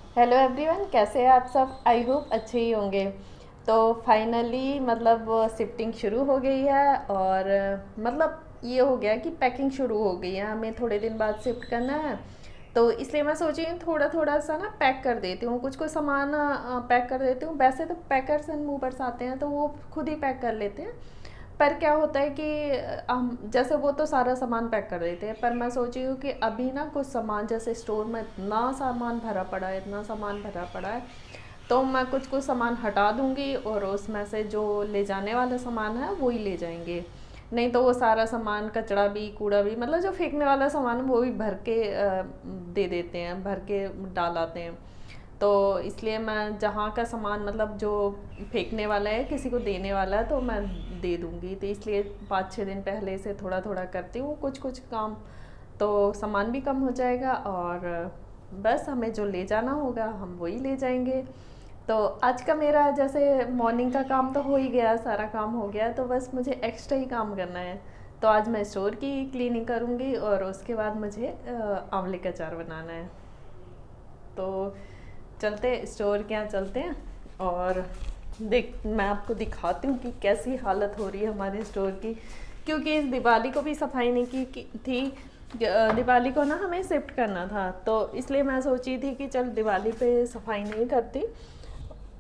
Hello everyone, कैसे हैं आप सब? आई होप अच्छे ही होंगे। तो फाइनली मतलब शिफ्टिंग शुरू हो गई है और मतलब ये हो गया कि पैकिंग शुरू हो गई है। हमें थोड़े दिन बाद शिफ्ट करना है, तो इसलिए मैं सोची हूँ थोड़ा थोड़ा सा ना पैक कर देती हूँ, कुछ कुछ सामान पैक कर देती हूँ। वैसे तो पैकर्स एंड मूवर्स आते हैं तो वो खुद ही पैक कर लेते हैं, पर क्या होता है कि हम जैसे वो तो सारा सामान पैक कर देते हैं, पर मैं सोची हूँ कि अभी ना कुछ सामान जैसे स्टोर में इतना सामान भरा पड़ा है, इतना सामान भरा पड़ा है, तो मैं कुछ कुछ सामान हटा दूँगी और उसमें से जो ले जाने वाला सामान है वो ही ले जाएंगे। नहीं तो वो सारा सामान कचड़ा भी कूड़ा भी मतलब जो फेंकने वाला सामान है वो भी भर के दे देते हैं, भर के डाल आते हैं। तो इसलिए मैं जहाँ का सामान मतलब जो फेंकने वाला है, किसी को देने वाला है, तो मैं दे दूँगी। तो इसलिए 5-6 दिन पहले से थोड़ा थोड़ा करती हूँ कुछ कुछ काम, तो सामान भी कम हो जाएगा और बस हमें जो ले जाना होगा हम वही ले जाएंगे। तो आज का मेरा जैसे मॉर्निंग का काम तो हो ही गया, सारा काम हो गया, तो बस मुझे एक्स्ट्रा ही काम करना है। तो आज मैं स्टोर की क्लीनिंग करूँगी और उसके बाद मुझे आंवले का अचार बनाना है। तो चलते स्टोर के यहाँ चलते हैं और देख मैं आपको दिखाती हूँ कि कैसी हालत हो रही है हमारे स्टोर की, क्योंकि इस दिवाली को भी सफाई नहीं की थी। दिवाली को ना हमें शिफ्ट करना था, तो इसलिए मैं सोची थी कि चल दिवाली पे सफाई नहीं करती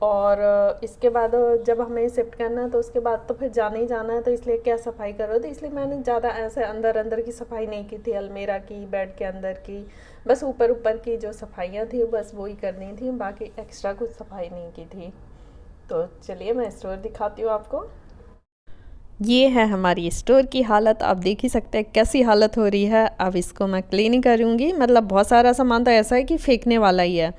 और इसके बाद जब हमें शिफ्ट करना है तो उसके बाद तो फिर जाना ही जाना है, तो इसलिए क्या सफाई करो। तो इसलिए मैंने ज़्यादा ऐसे अंदर अंदर की सफाई नहीं की थी, अलमेरा की, बेड के अंदर की, बस ऊपर ऊपर की जो सफाइयाँ थी बस वही करनी थी, बाकी एक्स्ट्रा कुछ सफाई नहीं की थी। तो चलिए मैं स्टोर दिखाती हूँ आपको। ये है हमारी स्टोर की हालत, आप देख ही सकते हैं कैसी हालत हो रही है। अब इसको मैं क्लीनिंग करूँगी, मतलब बहुत सारा सामान तो ऐसा है कि फेंकने वाला ही है,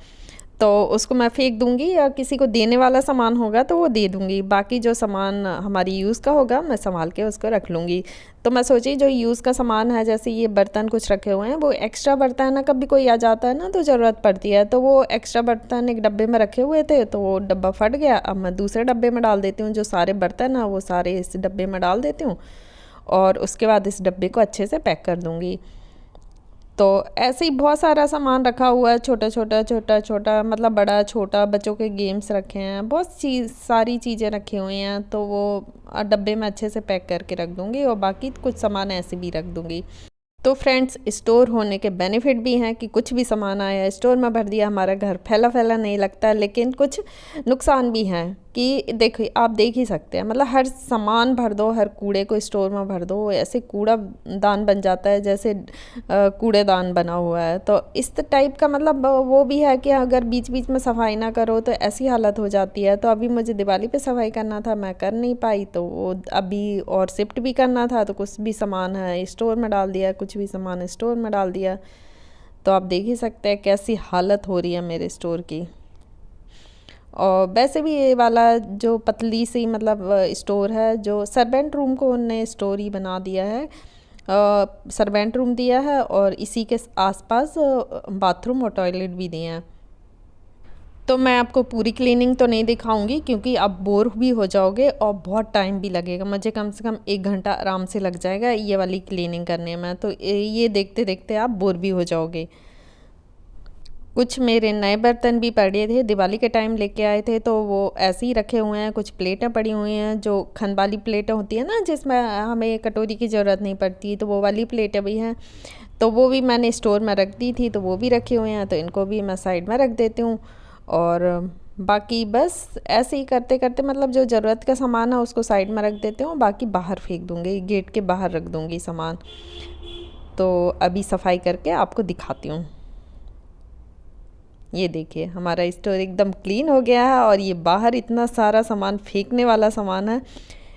तो उसको मैं फेंक दूँगी या किसी को देने वाला सामान होगा तो वो दे दूँगी। बाकी जो सामान हमारी यूज़ का होगा मैं संभाल के उसको रख लूँगी। तो मैं सोची जो यूज़ का सामान है, जैसे ये बर्तन कुछ रखे हुए हैं, वो एक्स्ट्रा बर्तन है ना, कभी कोई आ जाता है ना तो ज़रूरत पड़ती है, तो वो एक्स्ट्रा बर्तन एक डब्बे में रखे हुए थे, तो वो डब्बा फट गया। अब मैं दूसरे डब्बे में डाल देती हूँ, जो सारे बर्तन हैं वो सारे इस डब्बे में डाल देती हूँ और उसके बाद इस डब्बे को अच्छे से पैक कर दूँगी। तो ऐसे ही बहुत सारा सामान रखा हुआ है, छोटा छोटा छोटा छोटा मतलब बड़ा छोटा, बच्चों के गेम्स रखे हैं, बहुत सारी चीज़ें रखी हुई हैं, तो वो डब्बे में अच्छे से पैक करके रख दूँगी और बाकी कुछ सामान ऐसे भी रख दूँगी। तो फ्रेंड्स, स्टोर होने के बेनिफिट भी हैं कि कुछ भी सामान आया स्टोर में भर दिया, हमारा घर फैला फैला नहीं लगता, लेकिन कुछ नुकसान भी हैं कि देखिए आप देख ही सकते हैं, मतलब हर सामान भर दो, हर कूड़े को स्टोर में भर दो, ऐसे कूड़ा दान बन जाता है जैसे कूड़ेदान बना हुआ है। तो इस टाइप का मतलब वो भी है कि अगर बीच बीच में सफाई ना करो तो ऐसी हालत हो जाती है। तो अभी मुझे दिवाली पे सफाई करना था, मैं कर नहीं पाई, तो वो अभी और शिफ्ट भी करना था, तो कुछ भी सामान है स्टोर में डाल दिया, कुछ भी सामान स्टोर में डाल दिया। तो आप देख ही सकते हैं कैसी हालत हो रही है मेरे स्टोर की। और वैसे भी ये वाला जो पतली सी मतलब स्टोर है, जो सर्वेंट रूम को उनने स्टोर ही बना दिया है, सर्वेंट रूम दिया है और इसी के आसपास बाथरूम और टॉयलेट भी दिए हैं। तो मैं आपको पूरी क्लीनिंग तो नहीं दिखाऊंगी क्योंकि आप बोर भी हो जाओगे और बहुत टाइम भी लगेगा, मुझे कम से कम 1 घंटा आराम से लग जाएगा ये वाली क्लीनिंग करने में, तो ये देखते देखते आप बोर भी हो जाओगे। कुछ मेरे नए बर्तन भी पड़े थे, दिवाली के टाइम लेके आए थे, तो वो ऐसे ही रखे हुए हैं। कुछ प्लेटें पड़ी हुई हैं, जो खन वाली प्लेटें होती है ना, जिसमें हमें कटोरी की ज़रूरत नहीं पड़ती, तो वो वाली प्लेटें भी हैं, तो वो भी मैंने स्टोर में रख दी थी, तो वो भी रखे हुए हैं, तो इनको भी मैं साइड में रख देती हूँ। और बाकी बस ऐसे ही करते करते मतलब जो ज़रूरत का सामान है उसको साइड में रख देती हूँ, बाकी बाहर फेंक दूँगी, गेट के बाहर रख दूँगी सामान। तो अभी सफाई करके आपको दिखाती हूँ। ये देखिए हमारा स्टोर एकदम क्लीन हो गया है और ये बाहर इतना सारा सामान फेंकने वाला सामान है,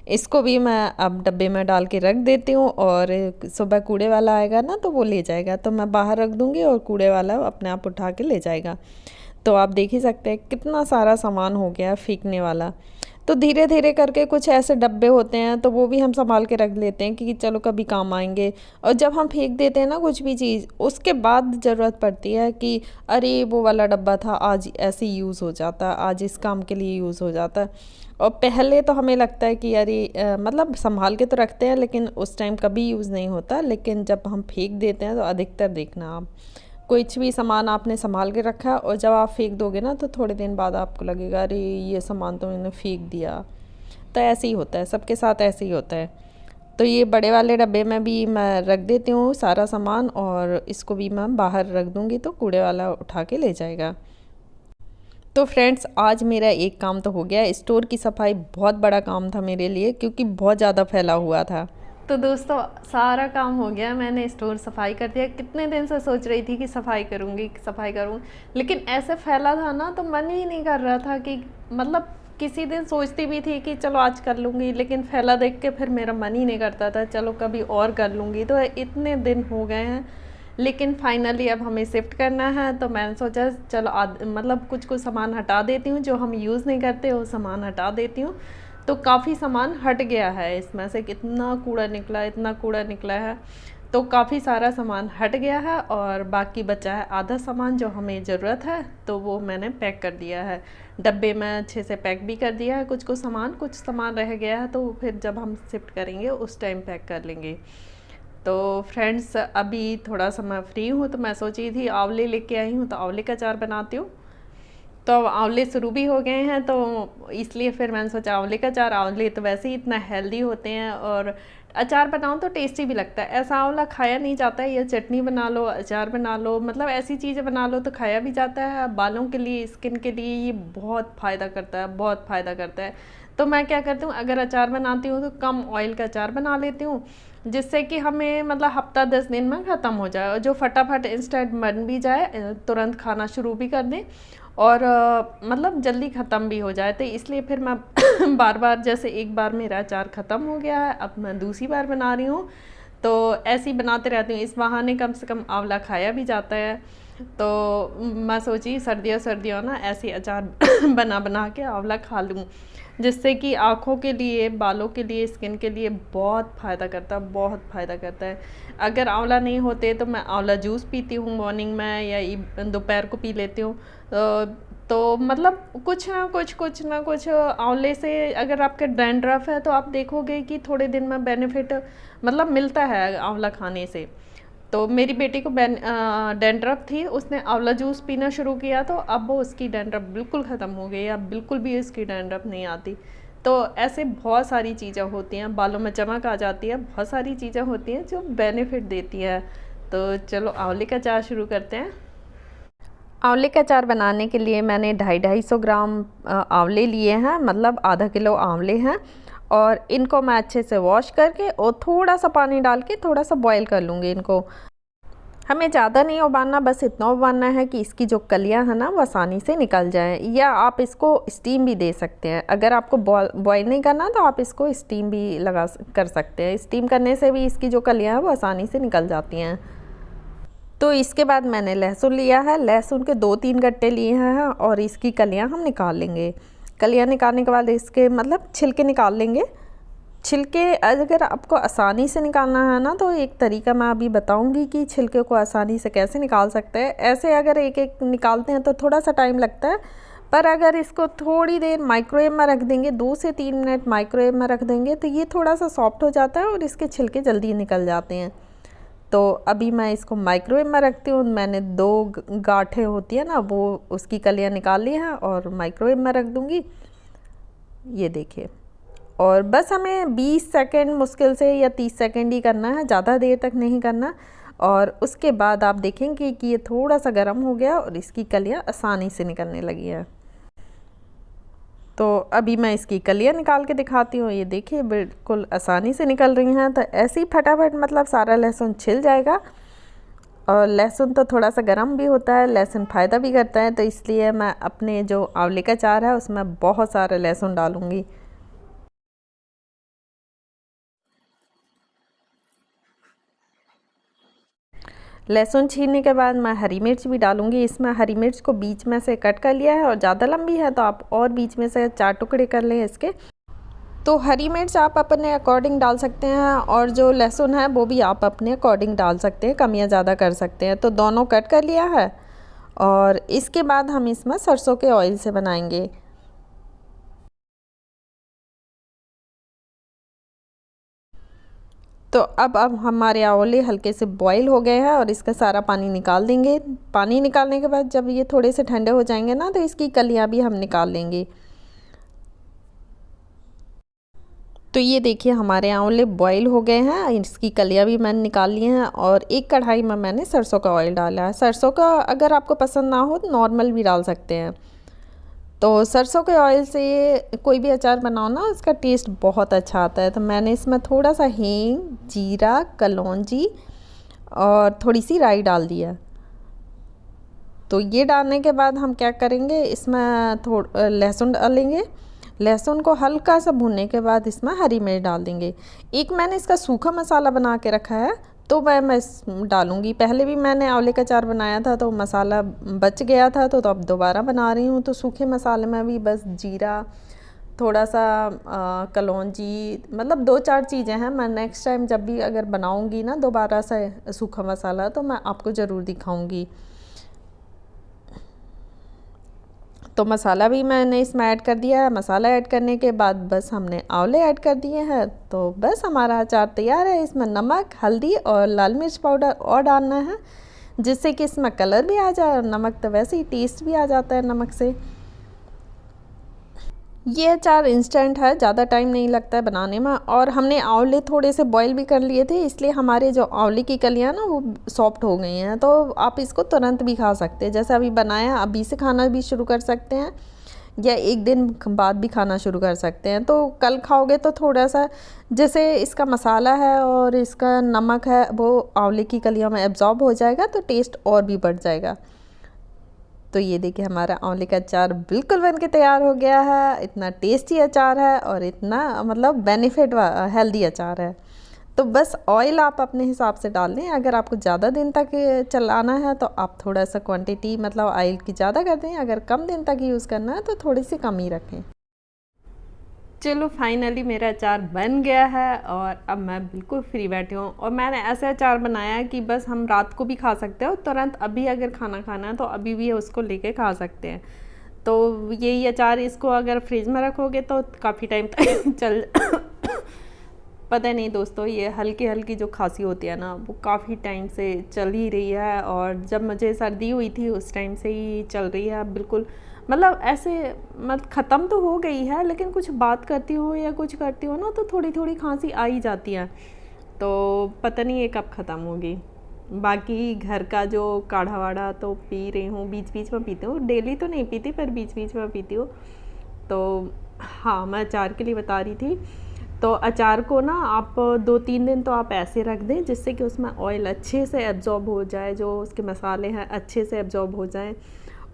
इसको भी मैं अब डब्बे में डाल के रख देती हूँ और सुबह कूड़े वाला आएगा ना तो वो ले जाएगा, तो मैं बाहर रख दूँगी और कूड़े वाला अपने आप उठा के ले जाएगा। तो आप देख ही सकते हैं कितना सारा सामान हो गया फेंकने वाला। तो धीरे धीरे करके कुछ ऐसे डब्बे होते हैं तो वो भी हम संभाल के रख लेते हैं कि चलो कभी काम आएंगे। और जब हम फेंक देते हैं ना कुछ भी चीज़, उसके बाद ज़रूरत पड़ती है कि अरे वो वाला डब्बा था, आज ऐसे यूज़ हो जाता, आज इस काम के लिए यूज़ हो जाता। और पहले तो हमें लगता है कि अरे मतलब संभाल के तो रखते हैं लेकिन उस टाइम कभी यूज़ नहीं होता, लेकिन जब हम फेंक देते हैं तो अधिकतर देखना आप कुछ भी सामान आपने संभाल के रखा है और जब आप फेंक दोगे ना तो थोड़े दिन बाद आपको लगेगा अरे ये सामान तो मैंने फेंक दिया। तो ऐसे ही होता है, सबके साथ ऐसे ही होता है। तो ये बड़े वाले डब्बे में भी मैं रख देती हूँ सारा सामान, और इसको भी मैं बाहर रख दूँगी तो कूड़े वाला उठा के ले जाएगा। तो फ्रेंड्स, आज मेरा एक काम तो हो गया। स्टोर की सफाई बहुत बड़ा काम था मेरे लिए, क्योंकि बहुत ज़्यादा फैला हुआ था। तो दोस्तों, सारा काम हो गया, मैंने स्टोर सफाई कर दिया। कितने दिन से सोच रही थी कि सफाई करूँगी, सफाई करूँ, लेकिन ऐसे फैला था ना तो मन ही नहीं कर रहा था कि मतलब किसी दिन सोचती भी थी कि चलो आज कर लूँगी, लेकिन फैला देख के फिर मेरा मन ही नहीं करता था चलो कभी और कर लूँगी। तो इतने दिन हो गए हैं, लेकिन फाइनली अब हमें शिफ्ट करना है। तो मैंने सोचा चलो मतलब कुछ सामान हटा देती हूँ, जो हम यूज़ नहीं करते वो सामान हटा देती हूँ। तो काफ़ी सामान हट गया है, इसमें से कितना कूड़ा निकला, इतना कूड़ा निकला है। तो काफ़ी सारा सामान हट गया है और बाकी बचा है आधा सामान जो हमें ज़रूरत है, तो वो मैंने पैक कर दिया है डब्बे में, अच्छे से पैक भी कर दिया है। कुछ सामान रह गया है, तो फिर जब हम शिफ्ट करेंगे उस टाइम पैक कर लेंगे। तो फ्रेंड्स, अभी थोड़ा सा मैं फ्री हूँ, तो मैं सोची थी आंवले लेके आई हूँ तो आंवले का अचार बनाती हूँ। तो अब आंवले शुरू भी हो गए हैं, तो इसलिए फिर मैंने सोचा आंवले का अचार, आंवले तो वैसे ही इतना हेल्दी होते हैं और अचार बनाओ तो टेस्टी भी लगता है। ऐसा आंवला खाया नहीं जाता है, ये चटनी बना लो, अचार बना लो, मतलब ऐसी चीज़ें बना लो तो खाया भी जाता है। बालों के लिए, स्किन के लिए ये बहुत फ़ायदा करता है, बहुत फ़ायदा करता है। तो मैं क्या करती हूँ, अगर अचार बनाती हूँ तो कम ऑयल का अचार बना लेती हूँ, जिससे कि हमें मतलब हफ्ता 10 दिन में ख़त्म हो जाए, और जो फटाफट इंस्टेंट बन भी जाए, तुरंत खाना शुरू भी कर दें और मतलब जल्दी ख़त्म भी हो जाए। तो इसलिए फिर मैं बार बार, जैसे एक बार मेरा अचार ख़त्म हो गया है, अब मैं दूसरी बार बना रही हूँ, तो ऐसे ही बनाते रहती हूँ। इस बहाने कम से कम आंवला खाया भी जाता है। तो मैं सोची सर्दियों ना ऐसे अचार बना बना के आंवला खा लूँ, जिससे कि आँखों के लिए, बालों के लिए, स्किन के लिए बहुत फ़ायदा करता है, बहुत फ़ायदा करता है। अगर आंवला नहीं होते तो मैं आंवला जूस पीती हूँ मॉर्निंग में, या दोपहर को पी लेती हूँ। तो मतलब कुछ ना कुछ आंवले से, अगर आपके डैंड्रफ है तो आप देखोगे कि थोड़े दिन में बेनिफिट मतलब मिलता है आंवला खाने से। तो मेरी बेटी को डैंड्रफ थी, उसने आंवला जूस पीना शुरू किया, तो अब वो उसकी डैंड्रफ बिल्कुल ख़त्म हो गई, अब बिल्कुल भी उसकी डैंड्रफ नहीं आती। तो ऐसे बहुत सारी चीज़ें होती हैं, बालों में चमक आ जाती है, बहुत सारी चीज़ें होती हैं जो बेनिफिट देती हैं। तो चलो आंवले का अचार शुरू करते हैं। आंवले का अचार बनाने के लिए मैंने 250 ग्राम आंवले लिए हैं, मतलब आधा किलो आंवले हैं, और इनको मैं अच्छे से वॉश करके और थोड़ा सा पानी डाल के थोड़ा सा बॉईल कर लूँगी इनको। हमें ज़्यादा नहीं उबालना, बस इतना उबालना है कि इसकी जो कलियां हैं ना वो आसानी से निकल जाएं। या आप इसको स्टीम भी दे सकते हैं, अगर आपको बॉईल नहीं करना तो आप इसको स्टीम भी कर सकते हैं। स्टीम करने से भी इसकी जो कलियां हैं वो आसानी से निकल जाती हैं। तो इसके बाद मैंने लहसुन लिया है, लहसुन के 2-3 गट्टे लिए हैं और इसकी कलियां हम निकाल लेंगे। कलियां निकालने के बाद इसके मतलब छिलके निकाल लेंगे। छिलके अगर आपको आसानी से निकालना है ना, तो एक तरीका मैं अभी बताऊंगी कि छिलके को आसानी से कैसे निकाल सकते हैं। ऐसे अगर एक एक निकालते हैं तो थोड़ा सा टाइम लगता है, पर अगर इसको थोड़ी देर माइक्रोवेव में रख देंगे, 2 से 3 मिनट माइक्रोवेव में रख देंगे, तो ये थोड़ा सा सॉफ्ट हो जाता है और इसके छिलके जल्दी निकल जाते हैं। तो अभी मैं इसको माइक्रोवेव में रखती हूँ। मैंने 2 गांठें होती है ना, वो उसकी कलियाँ निकाल ली हैं और माइक्रोवेव में रख दूँगी। ये देखिए, और बस हमें 20 सेकंड मुश्किल से या 30 सेकंड ही करना है, ज़्यादा देर तक नहीं करना। और उसके बाद आप देखेंगे कि ये थोड़ा सा गर्म हो गया और इसकी कलियाँ आसानी से निकलने लगी हैं। तो अभी मैं इसकी कलियाँ निकाल के दिखाती हूँ। ये देखिए बिल्कुल आसानी से निकल रही हैं। तो ऐसे ही फटाफट मतलब सारा लहसुन छिल जाएगा। और लहसुन तो थोड़ा सा गर्म भी होता है, लहसुन फ़ायदा भी करता है, तो इसलिए मैं अपने जो आंवले का अचार है उसमें बहुत सारा लहसुन डालूँगी। लहसुन छीलने के बाद मैं हरी मिर्च भी डालूंगी इसमें। हरी मिर्च को बीच में से कट कर लिया है, और ज़्यादा लंबी है तो आप और बीच में से 4 टुकड़े कर लें इसके। तो हरी मिर्च आप अपने अकॉर्डिंग डाल सकते हैं, और जो लहसुन है वो भी आप अपने अकॉर्डिंग डाल सकते हैं, कम या ज़्यादा कर सकते हैं। तो दोनों कट कर लिया है, और इसके बाद हम इसमें सरसों के ऑयल से बनाएंगे। तो अब हमारे आंवले हल्के से बॉईल हो गए हैं और इसका सारा पानी निकाल देंगे। पानी निकालने के बाद जब ये थोड़े से ठंडे हो जाएंगे ना, तो इसकी कलियां भी हम निकाल लेंगे। तो ये देखिए हमारे आंवले बॉईल हो गए हैं, इसकी कलियां भी मैंने निकाल ली हैं। और एक कढ़ाई में मैंने सरसों का ऑयल डाला है। सरसों का अगर आपको पसंद ना हो तो नॉर्मल भी डाल सकते हैं। तो सरसों के ऑयल से कोई भी अचार बनाओ ना, उसका टेस्ट बहुत अच्छा आता है। तो मैंने इसमें थोड़ा सा हींग, जीरा, कलौंजी और थोड़ी सी राई डाल दिया। तो ये डालने के बाद हम क्या करेंगे, इसमें थोड़ा लहसुन डालेंगे। लहसुन को हल्का सा भूनने के बाद इसमें हरी मिर्च डाल देंगे। एक मैंने इसका सूखा मसाला बना के रखा है, तो मैं डालूँगी। पहले भी मैंने आंवले का अचार बनाया था तो मसाला बच गया था, तो अब दोबारा बना रही हूँ। तो सूखे मसाले में भी बस जीरा, थोड़ा सा कलौंजी, मतलब 2-4 चीज़ें हैं। मैं नेक्स्ट टाइम जब भी अगर बनाऊँगी ना दोबारा से सूखा मसाला, तो मैं आपको ज़रूर दिखाऊँगी। तो मसाला भी मैंने इसमें ऐड कर दिया है। मसाला ऐड करने के बाद बस हमने आंवले ऐड कर दिए हैं, तो बस हमारा अचार तैयार है। इसमें नमक, हल्दी और लाल मिर्च पाउडर और डालना है, जिससे कि इसमें कलर भी आ जाए, और नमक तो वैसे ही टेस्ट भी आ जाता है नमक से। ये अचार इंस्टेंट है, ज़्यादा टाइम नहीं लगता है बनाने में। और हमने आंवले थोड़े से बॉईल भी कर लिए थे, इसलिए हमारे जो आंवले की कलियाँ ना वो सॉफ्ट हो गई हैं। तो आप इसको तुरंत भी खा सकते हैं, जैसे अभी बनाया अभी से खाना भी शुरू कर सकते हैं, या एक दिन बाद भी खाना शुरू कर सकते हैं। तो कल खाओगे तो थोड़ा सा जैसे इसका मसाला है और इसका नमक है वो आंवले की कलियों में एब्जॉर्ब हो जाएगा, तो टेस्ट और भी बढ़ जाएगा। तो ये देखिए हमारा आंवले का अचार बिल्कुल बन के तैयार हो गया है। इतना टेस्टी अचार है और इतना मतलब बेनिफिट हेल्दी अचार है। तो बस ऑयल आप अपने हिसाब से डाल लें। अगर आपको ज़्यादा दिन तक चलाना है तो आप थोड़ा सा क्वांटिटी मतलब ऑयल की ज़्यादा कर दें। अगर कम दिन तक यूज़ करना है तो थोड़ी सी कम ही रखें। चलो फाइनली मेरा अचार बन गया है और अब मैं बिल्कुल फ्री बैठी हूँ। और मैंने ऐसे अचार बनाया है कि बस हम रात को भी खा सकते हो, तुरंत अभी अगर खाना खाना है तो अभी भी उसको लेके खा सकते हैं। तो यही अचार, इसको अगर फ्रिज में रखोगे तो काफ़ी टाइम तक चल पता नहीं दोस्तों, ये हल्की हल्की जो खांसी होती है ना वो काफ़ी टाइम से चल ही रही है। और जब मुझे सर्दी हुई थी उस टाइम से ही चल रही है बिल्कुल। मतलब ऐसे मतलब ख़त्म तो हो गई है, लेकिन कुछ बात करती हो या कुछ करती हो ना तो थोड़ी थोड़ी खांसी आ ही जाती है। तो पता नहीं ये कब ख़त्म होगी। बाकी घर का जो काढ़ा वाढ़ा तो पी रही हूँ, बीच बीच में पीती हूँ, डेली तो नहीं पीती पर बीच बीच में पीती हूँ। तो हाँ, मैं अचार के लिए बता रही थी। तो अचार को ना आप 2-3 दिन तो आप ऐसे रख दें जिससे कि उसमें ऑयल अच्छे से एब्जॉर्ब हो जाए, जो उसके मसाले हैं अच्छे से एब्जॉर्ब हो जाएं।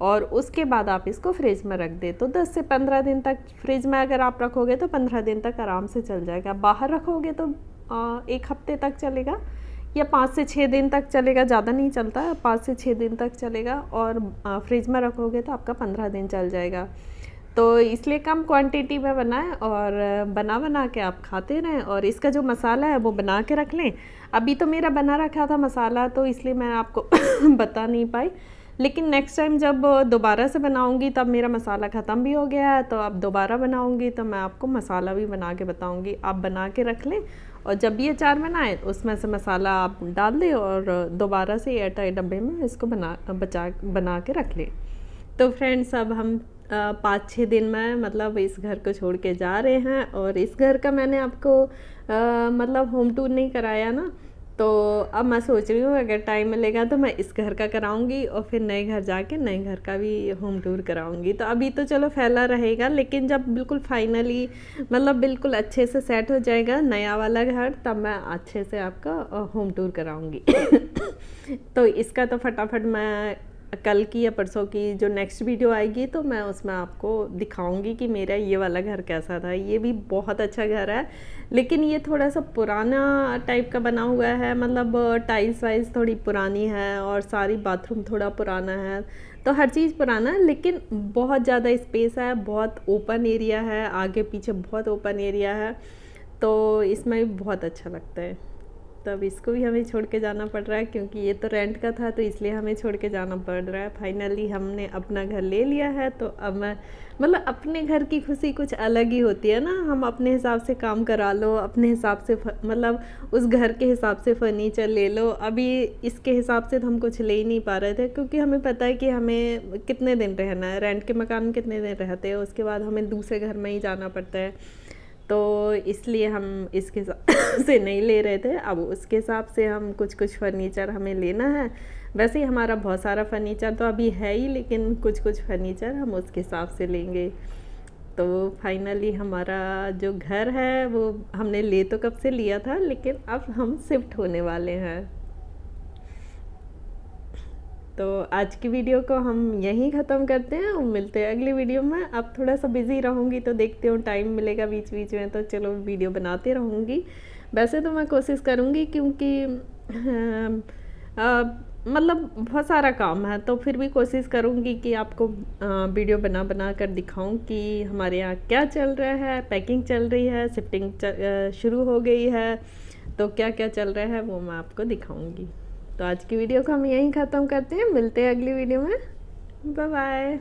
और उसके बाद आप इसको फ्रिज में रख दें। तो 10 से 15 दिन तक फ्रिज में अगर आप रखोगे तो 15 दिन तक आराम से चल जाएगा। बाहर रखोगे तो 1 हफ्ते तक चलेगा या 5 से 6 दिन तक चलेगा, ज़्यादा नहीं चलता है, 5 से 6 दिन तक चलेगा। और फ्रिज में रखोगे तो आपका 15 दिन चल जाएगा। तो इसलिए कम क्वांटिटी में बनाएं और बना के आप खाते रहें। और इसका जो मसाला है वो बना के रख लें। अभी तो मेरा बना रखा था मसाला, तो इसलिए मैं आपको बता नहीं पाई। लेकिन नेक्स्ट टाइम जब दोबारा से बनाऊंगी तब मेरा मसाला ख़त्म भी हो गया है, तो अब दोबारा बनाऊंगी तो मैं आपको मसाला भी बना के बताऊंगी। आप बना के रख लें और जब भी अचार बनाएं उसमें से मसाला आप डाल दें और दोबारा से एयरटाइट डब्बे में इसको बना के रख लें। तो फ्रेंड्स, अब हम 5-6 दिन में मतलब इस घर को छोड़ के जा रहे हैं। और इस घर का मैंने आपको मतलब होम टूर नहीं कराया ना, तो अब मैं सोच रही हूँ अगर टाइम मिलेगा तो मैं इस घर का कराऊंगी और फिर नए घर जाके नए घर का भी होम टूर कराऊंगी। तो अभी तो चलो फैला रहेगा, लेकिन जब बिल्कुल फाइनली मतलब बिल्कुल अच्छे से सेट हो जाएगा नया वाला घर, तब मैं अच्छे से आपका होम टूर कराऊंगी। तो इसका तो फटाफट मैं कल की या परसों की जो नेक्स्ट वीडियो आएगी तो मैं उसमें आपको दिखाऊंगी कि मेरा ये वाला घर कैसा था। ये भी बहुत अच्छा घर है, लेकिन ये थोड़ा सा पुराना टाइप का बना हुआ है। मतलब टाइल्स वाइल्स थोड़ी पुरानी है और सारी बाथरूम थोड़ा पुराना है, तो हर चीज़ पुराना है। लेकिन बहुत ज़्यादा स्पेस है, बहुत ओपन एरिया है, आगे पीछे बहुत ओपन एरिया है, तो इसमें भी बहुत अच्छा लगता है। तो अब इसको भी हमें छोड़ के जाना पड़ रहा है, क्योंकि ये तो रेंट का था तो इसलिए हमें छोड़ के जाना पड़ रहा है। फाइनली हमने अपना घर ले लिया है, तो अब मैं मतलब अपने घर की खुशी कुछ अलग ही होती है ना। हम अपने हिसाब से काम करा लो, अपने हिसाब से मतलब उस घर के हिसाब से फर्नीचर ले लो। अभी इसके हिसाब से तो हम कुछ ले ही नहीं पा रहे थे, क्योंकि हमें पता है कि हमें कितने दिन रहना है, रेंट के मकान में कितने दिन रहते हैं, उसके बाद हमें दूसरे घर में ही जाना पड़ता है। तो इसलिए हम इसके हिसाब से नहीं ले रहे थे। अब उसके हिसाब से हम कुछ फर्नीचर हमें लेना है। वैसे ही हमारा बहुत सारा फर्नीचर तो अभी है ही, लेकिन कुछ फर्नीचर हम उसके हिसाब से लेंगे। तो फाइनली हमारा जो घर है वो हमने ले तो कब से लिया था, लेकिन अब हम शिफ्ट होने वाले हैं। तो आज की वीडियो को हम यहीं ख़त्म करते हैं और मिलते हैं अगली वीडियो में। अब थोड़ा सा बिज़ी रहूँगी तो देखते हूँ टाइम मिलेगा बीच बीच में तो चलो वीडियो बनाते रहूँगी। वैसे तो मैं कोशिश करूँगी, क्योंकि मतलब बहुत सारा काम है, तो फिर भी कोशिश करूँगी कि आपको वीडियो बना बना कर दिखाऊँ कि हमारे यहाँ क्या चल रहा है। पैकिंग चल रही है, शिफ्टिंग शुरू हो गई है, तो क्या क्या चल रहा है वो मैं आपको दिखाऊँगी। तो आज की वीडियो को हम यहीं ख़त्म करते हैं, मिलते हैं अगली वीडियो में। Bye bye.